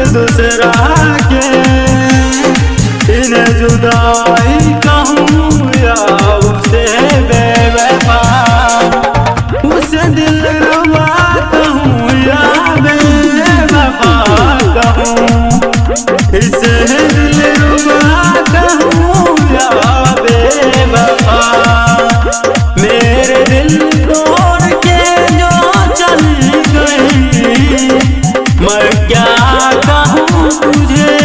दूसरा के इन्हें जुदाई कहूँ या उसे बेवफा, उसे दिल रुबा कहूँ या बेवफा कहूँ, इसे दिल रुबा कहूँ या बेवफा। मेरे दिल तोड़ के जो चली गई, मैं क्या कहूँ तुझे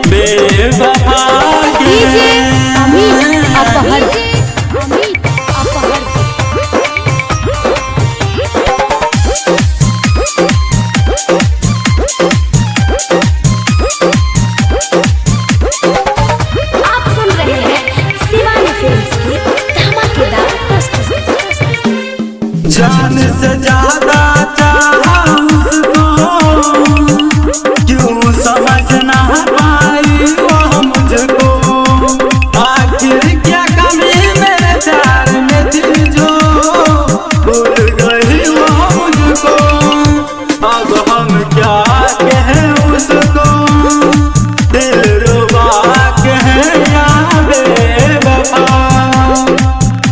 बेवफा के। अमित अपहर आप सुन रहे हैं शिवानी फिल्म्स की धमाकेदार प्रस्तुति। जान से ज्यादा चाहा उसको, क्यों समझ ना पाई वो मुझको। आखिर क्या कमी मेरे प्यार में थी जो भूल गई वो मुझको। अब हम क्या कहें उसको, दिल रुबा कहें या बेवफा।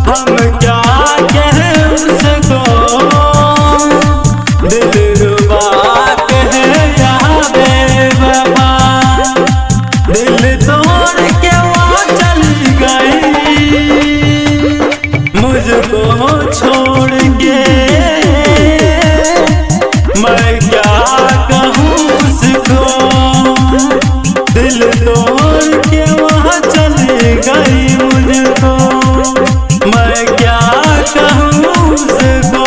हम क्या कहें उसको, दिल रुबा कहें या बेवफा। दिल तोड़ के वो चली गई, मुझको छोड़ के। मैं क्या कहूँ उसको, दिल तोड़ के वहाँ चली गई मुझको। मैं क्या कहूँ उसको,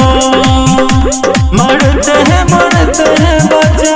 मरते हैं बचा